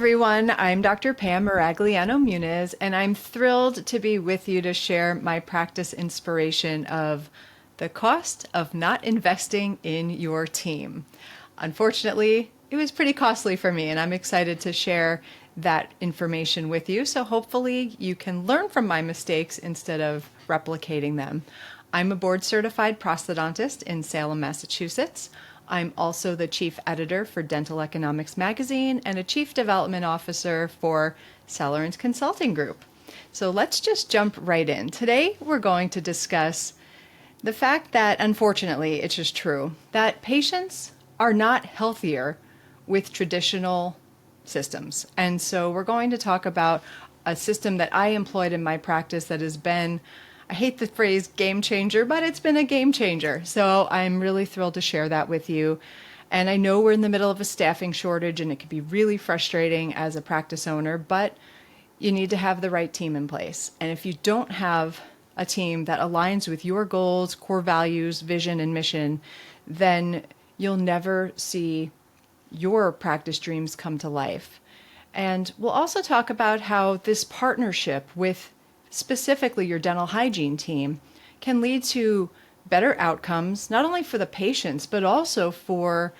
everyone. I'm Dr. Pam Maragliano-Muniz, and I'm thrilled to be with you to share my practice inspiration of the cost of not investing in your team. Unfortunately, it was pretty costly for me, and I'm excited to share that information with you. So hopefully you can learn from my mistakes instead of replicating them. I'm a board certified prosthodontist in Salem, Massachusetts. I'm also the chief editor for Dental Economics magazine and a chief development officer for Sellerens Consulting Group. So let's just jump right in. Today we're going to discuss the fact that, unfortunately, it's just true, that patients are not healthier with traditional systems. And so we're going to talk about a system that I employed in my practice that has been, I hate the phrase game changer, but it's been a game changer. So I'm really thrilled to share that with you. And I know we're in the middle of a staffing shortage and it can be really frustrating as a practice owner, but you need to have the right team in place. And if you don't have a team that aligns with your goals, core values, vision, and mission, then you'll never see your practice dreams come to life. And we'll also talk about how this partnership with specifically your dental hygiene team can lead to better outcomes, not only for the patients, but also for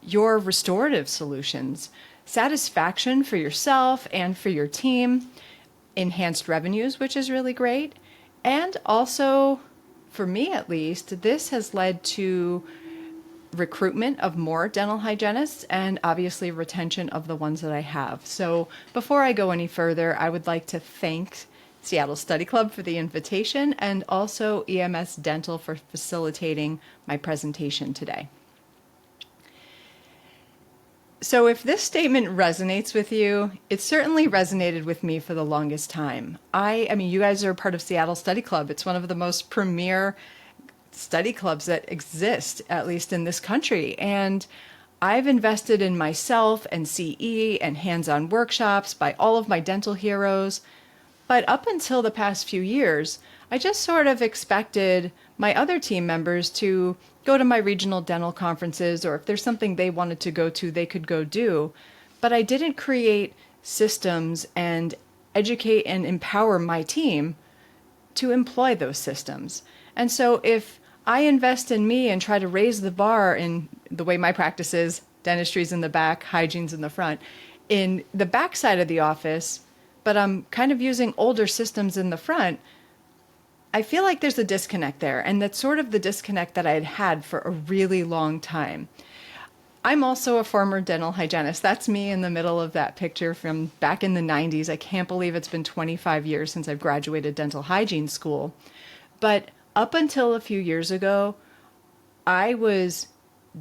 your restorative solutions, satisfaction for yourself and for your team, enhanced revenues, which is really great. And also, for me at least, this has led to recruitment of more dental hygienists and obviously retention of the ones that I have. So before I go any further, I would like to thank Seattle Study Club for the invitation and also EMS Dental for facilitating my presentation today. So if this statement resonates with you, it certainly resonated with me for the longest time. I mean, you guys are part of Seattle Study Club. It's one of the most premier study clubs that exist, at least in this country. And I've invested in myself and CE and hands-on workshops by all of my dental heroes. But up until the past few years, I just sort of expected my other team members to go to my regional dental conferences, or if there's something they wanted to go to, they could go do. But I didn't create systems and educate and empower my team to employ those systems. And so if I invest in me and try to raise the bar in the way my practice is, dentistry's in the back, hygiene's in the front, in the back side of the office, but I'm kind of using older systems in the front, I feel like there's a disconnect there. And that's sort of the disconnect that I had had for a really long time. I'm also a former dental hygienist. That's me in the middle of that picture from back in the 90s. I can't believe it's been 25 years since I've graduated dental hygiene school. But up until a few years ago, I was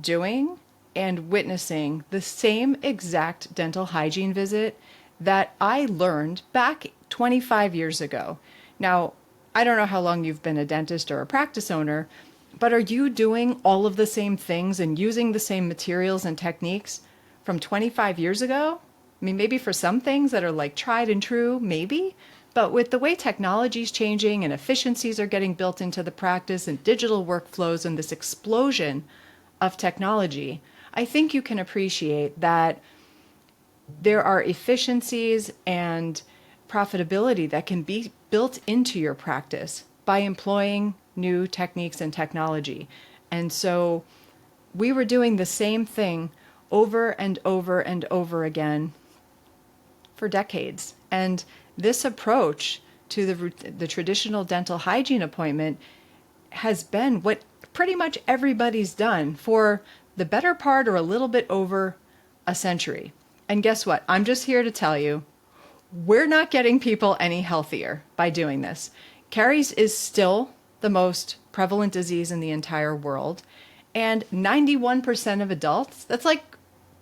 doing and witnessing the same exact dental hygiene visit that I learned back 25 years ago. Now, I don't know how long you've been a dentist or a practice owner, but are you doing all of the same things and using the same materials and techniques from 25 years ago? I mean, maybe for some things that are like tried and true, maybe, but with the way technology is changing and efficiencies are getting built into the practice and digital workflows and this explosion of technology, I think you can appreciate that there are efficiencies and profitability that can be built into your practice by employing new techniques and technology. And so we were doing the same thing over and over and over again for decades. And this approach to the traditional dental hygiene appointment has been what pretty much everybody's done for the better part or a little bit over a century. And guess what? I'm just here to tell you, we're not getting people any healthier by doing this. Caries is still the most prevalent disease in the entire world. And 91% of adults, that's like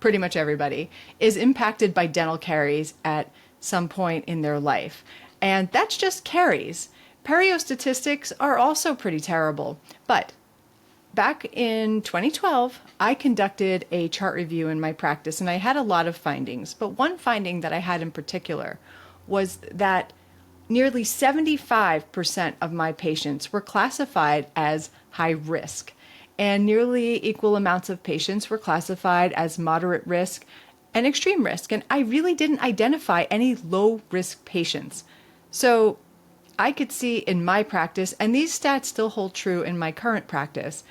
pretty much everybody, is impacted by dental caries at some point in their life. And that's just caries. Perio statistics are also pretty terrible. But back in 2012, I conducted a chart review in my practice, and I had a lot of findings. But one finding that I had in particular was that nearly 75% of my patients were classified as high risk, and nearly equal amounts of patients were classified as moderate risk and extreme risk. And I really didn't identify any low risk patients. So I could see in my practice, and these stats still hold true in my current practice,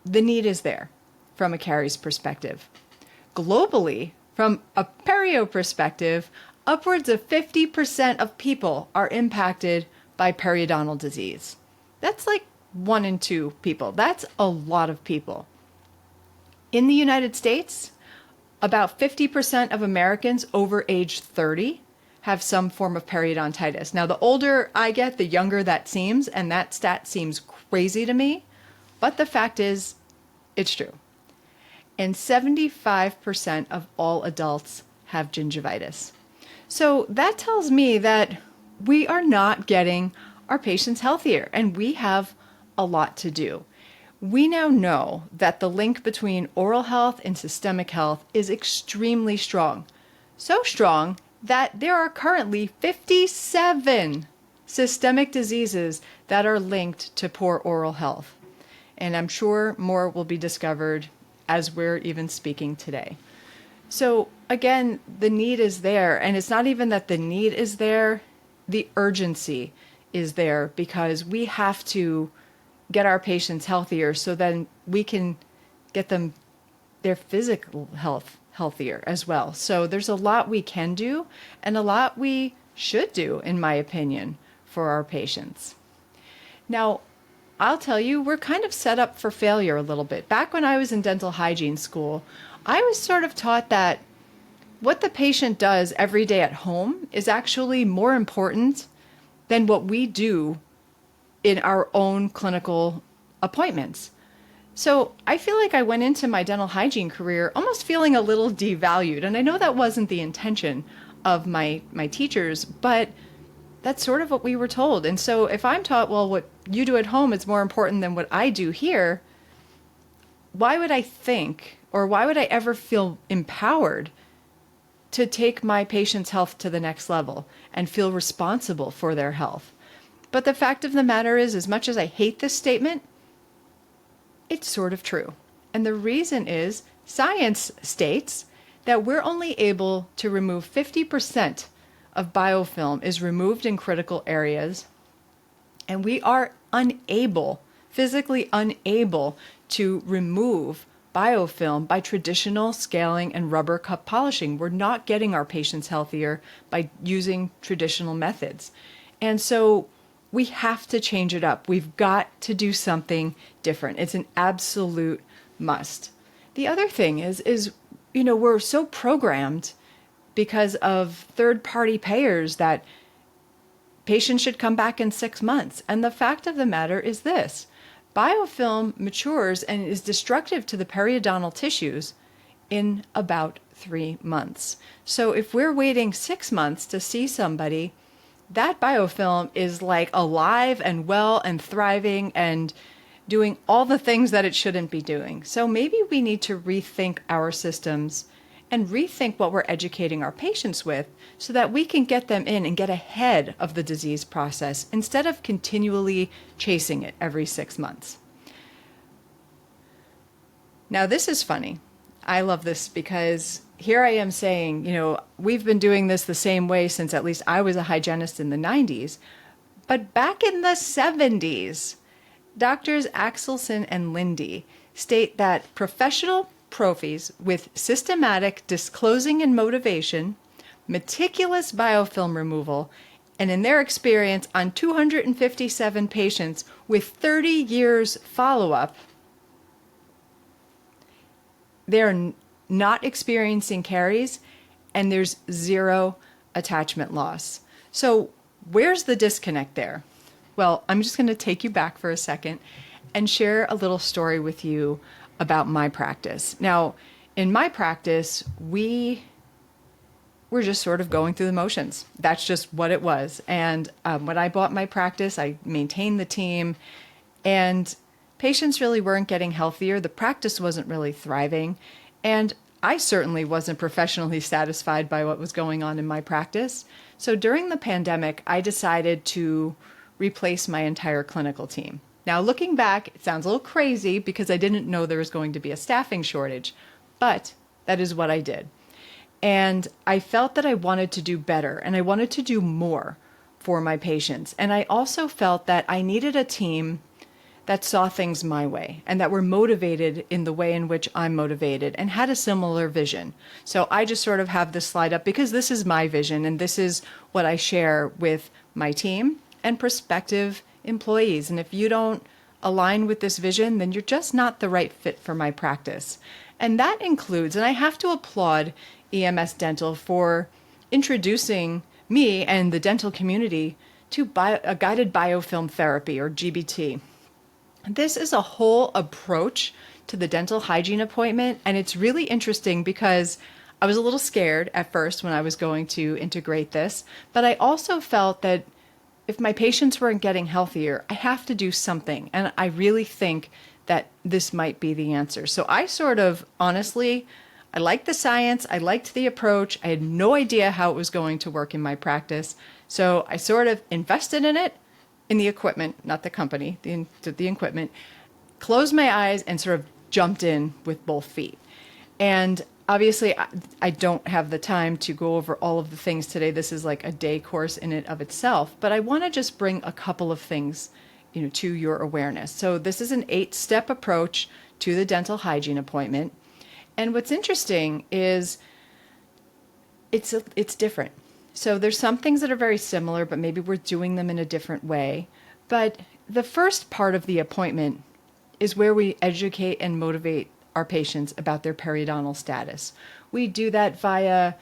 the need is there from a caries perspective. Globally, from a perio perspective, upwards of 50% of people are impacted by periodontal disease. That's like 1 in 2 people. That's a lot of people. In the United States, about 50% of Americans over age 30 have some form of periodontitis. Now, the older I get, the younger that seems, and that stat seems crazy to me, but the fact is, it's true. And 75% of all adults have gingivitis. So that tells me that we are not getting our patients healthier, and we have a lot to do. We now know that the link between oral health and systemic health is extremely strong. So strong that there are currently 57 systemic diseases that are linked to poor oral health. And I'm sure more will be discovered as we're even speaking today. So again, the need is there. And it's not even that the need is there, the urgency is there, because we have to get our patients healthier so then we can get them their physical health healthier as well. So there's a lot we can do and a lot we should do, in my opinion, for our patients. Now, I'll tell you, we're kind of set up for failure a little bit. Back when I was in dental hygiene school, I was sort of taught that what the patient does every day at home is actually more important than what we do in our own clinical appointments. So I feel like I went into my dental hygiene career almost feeling a little devalued. And I know that wasn't the intention of my teachers, but that's sort of what we were told. And so if I'm taught, well, what you do at home is more important than what I do here, why would I think, or why would I ever feel empowered to take my patient's health to the next level and feel responsible for their health? But the fact of the matter is, as much as I hate this statement, it's sort of true. And the reason is science states that we're only able to remove 50% of biofilm is removed in critical areas, and we are unable, physically unable, to remove biofilm by traditional scaling and rubber cup polishing. We're not getting our patients healthier by using traditional methods. And so we have to change it up. We've got to do something different. It's an absolute must. The other thing is, we're so programmed because of third-party payers that patients should come back in 6 months. And the fact of the matter is this: biofilm matures and is destructive to the periodontal tissues in about 3 months. So if we're waiting 6 months to see somebody, that biofilm is like alive and well and thriving and doing all the things that it shouldn't be doing. So maybe we need to rethink our systems and rethink what we're educating our patients with so that we can get them in and get ahead of the disease process instead of continually chasing it every 6 months. Now, this is funny. I love this because here I am saying, we've been doing this the same way since at least I was a hygienist in the 90s. But back in the 70s, Doctors Axelson and Lindy state that professional profis with systematic disclosing and motivation, meticulous biofilm removal, and in their experience on 257 patients with 30 years follow-up, they're not experiencing caries, and there's zero attachment loss. So where's the disconnect there? Well, I'm just going to take you back for a second and share a little story with you about my practice. Now, in my practice, we were just sort of going through the motions. That's just what it was. And when I bought my practice, I maintained the team, and patients really weren't getting healthier. The practice wasn't really thriving. And I certainly wasn't professionally satisfied by what was going on in my practice. So during the pandemic, I decided to replace my entire clinical team. Now, looking back, it sounds a little crazy because I didn't know there was going to be a staffing shortage, but That is what I did. And I felt that I wanted to do better and I wanted to do more for my patients. And I also felt that I needed a team that saw things my way and that were motivated in the way in which I'm motivated and had a similar vision. So I just sort of have this slide up because this is my vision and this is what I share with my team and prospective employees. And if you don't align with this vision, then you're just not the right fit for my practice. And that includes, and I have to applaud EMS Dental for introducing me and the dental community to guided biofilm therapy, or GBT. This is a whole approach to the dental hygiene appointment, and it's really interesting because I was a little scared at first when I was going to integrate this, but I also felt that if my patients weren't getting healthier, I have to do something, and I really think that this might be the answer. So I sort of, honestly, I liked the science, I liked the approach, I had no idea how it was going to work in my practice, so I sort of invested in it, in the equipment, not the company, the equipment, closed my eyes and sort of jumped in with both feet. And obviously, I don't have the time to go over all of the things today. This is like a day course in and of itself, but I want to just bring a couple of things, to your awareness. So this is an 8-step approach to the dental hygiene appointment. And what's interesting is it's different. So there's some things that are very similar, but maybe we're doing them in a different way. But the first part of the appointment is where we educate and motivate our patients about their periodontal status. We do that via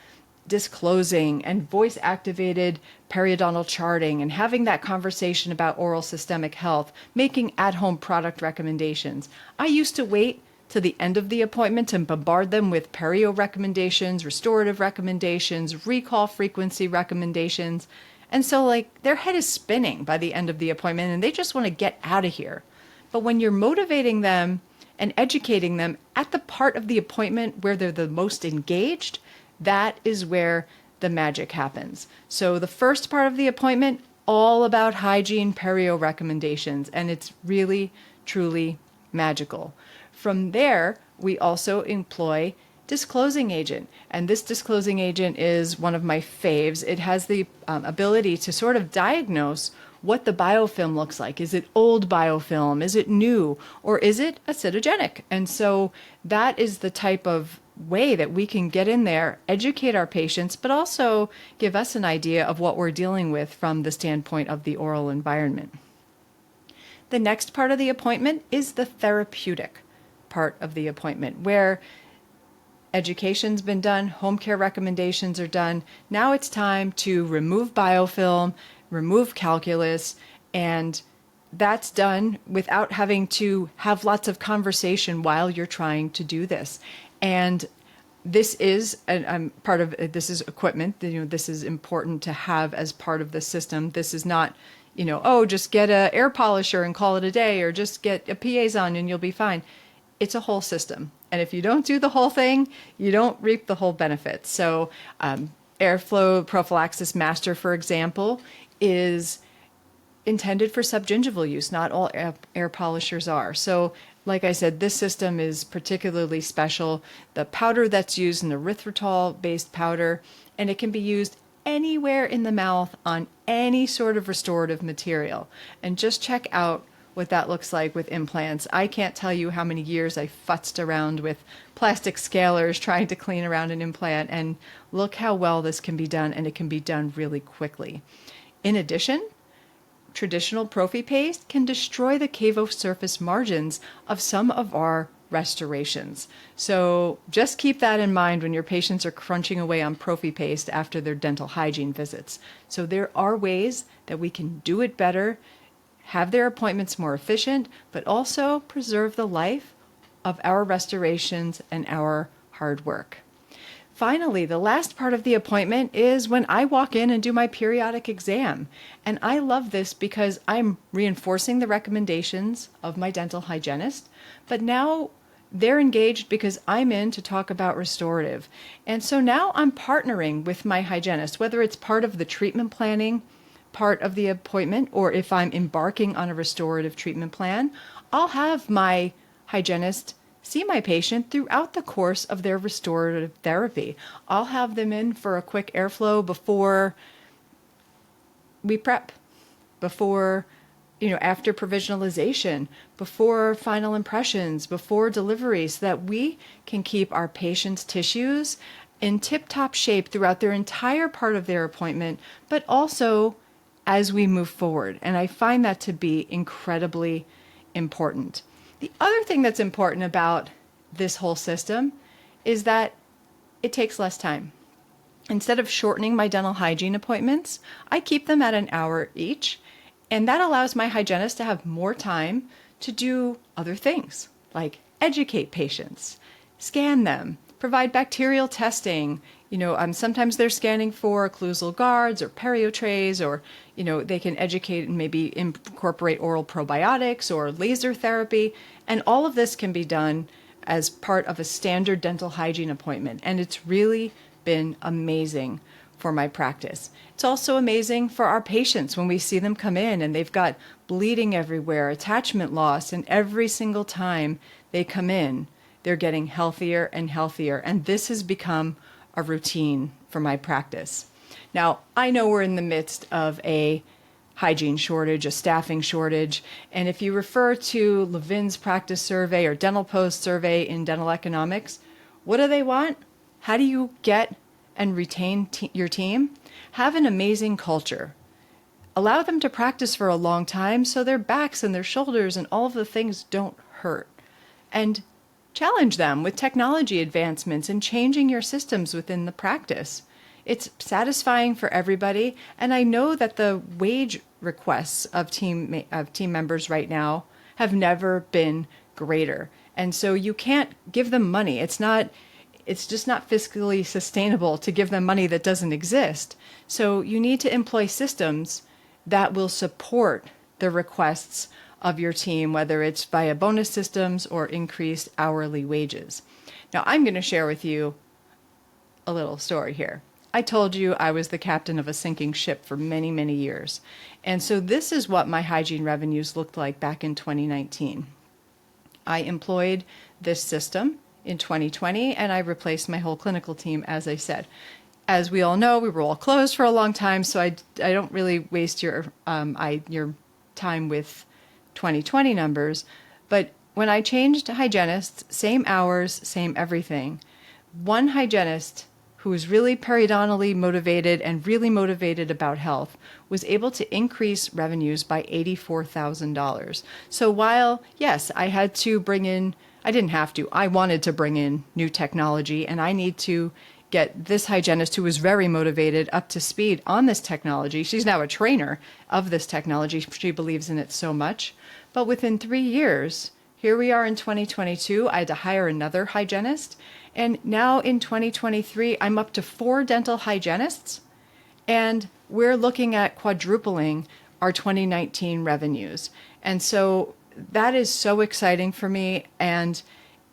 disclosing and voice-activated periodontal charting and having that conversation about oral systemic health, making at-home product recommendations. I used to wait to the end of the appointment to bombard them with perio recommendations, restorative recommendations, recall frequency recommendations. And so their head is spinning by the end of the appointment and they just want to get out of here. But when you're motivating them and educating them at the part of the appointment where they're the most engaged, that is where the magic happens. So the first part of the appointment, all about hygiene perio recommendations, and it's really, truly magical. From there, we also employ disclosing agent. And this disclosing agent is one of my faves. It has the ability to sort of diagnose what the biofilm looks like. Is it old biofilm? Is it new? Or is it acidogenic? And so that is the type of way that we can get in there, educate our patients, but also give us an idea of what we're dealing with from the standpoint of the oral environment. The next part of the appointment is the therapeutic part of the appointment, where education's been done, home care recommendations are done. Now it's time to remove biofilm, remove calculus, and that's done without having to have lots of conversation while you're trying to do this. And this is part of this is equipment. This is important to have as part of the system. This is not, just get a air polisher and call it a day, or just get a Piezon and you'll be fine. It's a whole system. And if you don't do the whole thing, you don't reap the whole benefits. So Airflow Prophylaxis Master, for example, is intended for subgingival use. Not all air polishers are. So like I said, this system is particularly special. The powder that's used, an erythritol-based powder, and it can be used anywhere in the mouth on any sort of restorative material. And just check out what that looks like with implants. I can't tell you how many years I futzed around with plastic scalers trying to clean around an implant, and look how well this can be done, and it can be done really quickly. In addition, traditional prophy paste can destroy the cavo-surface margins of some of our restorations. So just keep that in mind when your patients are crunching away on prophy paste after their dental hygiene visits. So there are ways that we can do it better, have their appointments more efficient, but also preserve the life of our restorations and our hard work. Finally, the last part of the appointment is when I walk in and do my periodic exam. And I love this because I'm reinforcing the recommendations of my dental hygienist, but now they're engaged because I'm in to talk about restorative. And so now I'm partnering with my hygienist, whether it's part of the treatment planning part of the appointment, or if I'm embarking on a restorative treatment plan, I'll have my hygienist see my patient throughout the course of their restorative therapy. I'll have them in for a quick airflow before we prep, before, after provisionalization, before final impressions, before delivery, so that we can keep our patients' tissues in tip-top shape throughout their entire part of their appointment, but also as we move forward. And I find that to be incredibly important. The other thing that's important about this whole system is that it takes less time. Instead of shortening my dental hygiene appointments, I keep them at an hour each, and that allows my hygienist to have more time to do other things, like educate patients, scan them, provide bacterial testing. Sometimes they're scanning for occlusal guards or periotrays, or, they can educate and maybe incorporate oral probiotics or laser therapy. And all of this can be done as part of a standard dental hygiene appointment. And it's really been amazing for my practice. It's also amazing for our patients when we see them come in and they've got bleeding everywhere, attachment loss, and every single time they come in, they're getting healthier and healthier. And this has become a routine for my practice. Now, I know we're in the midst of a hygiene shortage, a staffing shortage. And if you refer to Levin's practice survey or Dental Post survey in dental economics, what do they want? How do you get and retain your team? Have an amazing culture. Allow them to practice for a long time so their backs and their shoulders and all of the things don't hurt. And challenge them with technology advancements and changing your systems within the practice. It's satisfying for everybody, and I know that the wage requests of team members right now have never been greater. And so you can't give them money. It's just not fiscally sustainable to give them money that doesn't exist. So you need to employ systems that will support the requests of your team, whether it's via bonus systems or increased hourly wages. Now, I'm going to share with you a little story here. I told you I was the captain of a sinking ship for many, many years. And so this is what my hygiene revenues looked like back in 2019. I employed this system in 2020, and I replaced my whole clinical team, as I said. As we all know, we were all closed for a long time, so I don't really waste your time with 2020 numbers. But when I changed hygienists, same hours, same everything, one hygienist who was really periodontally motivated and really motivated about health was able to increase revenues by $84,000. So while, yes, I didn't have to, I wanted to bring in new technology, and I need to get this hygienist who was very motivated up to speed on this technology. She's now a trainer of this technology. She believes in it so much. But within 3 years, here we are in 2022, I had to hire another hygienist. And now in 2023, I'm up to 4 dental hygienists, and we're looking at quadrupling our 2019 revenues. And so that is so exciting for me, and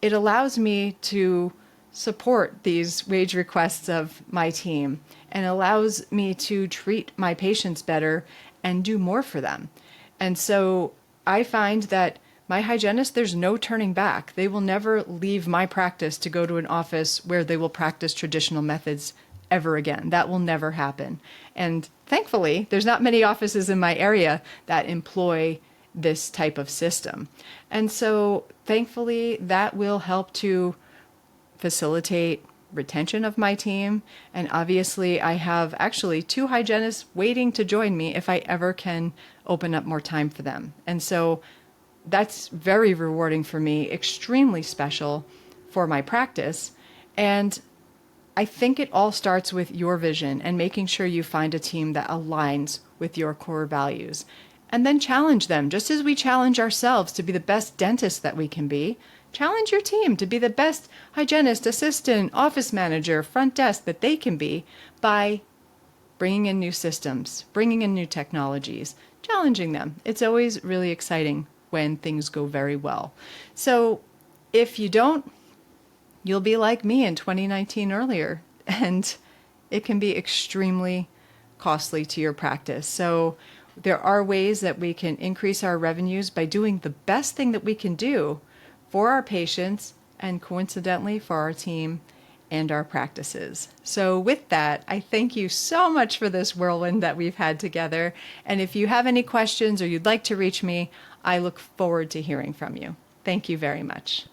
it allows me to support these wage requests of my team and allows me to treat my patients better and do more for them. And so I find that my hygienist, there's no turning back. They will never leave my practice to go to an office where they will practice traditional methods ever again. That will never happen. And thankfully, there's not many offices in my area that employ this type of system. And so thankfully, that will help to facilitate retention of my team. And obviously, I have actually 2 hygienists waiting to join me if I ever can open up more time for them. And so that's very rewarding for me, extremely special for my practice. And I think it all starts with your vision and making sure you find a team that aligns with your core values. And then challenge them, just as we challenge ourselves to be the best dentist that we can be. Challenge your team to be the best hygienist, assistant, office manager, front desk that they can be by bringing in new systems, bringing in new technologies, challenging them. It's always really exciting when things go very well. So if you don't, you'll be like me in 2019 earlier, and it can be extremely costly to your practice. So there are ways that we can increase our revenues by doing the best thing that we can do for our patients and coincidentally for our team and our practices. So with that, I thank you so much for this whirlwind that we've had together. And if you have any questions or you'd like to reach me, I look forward to hearing from you. Thank you very much.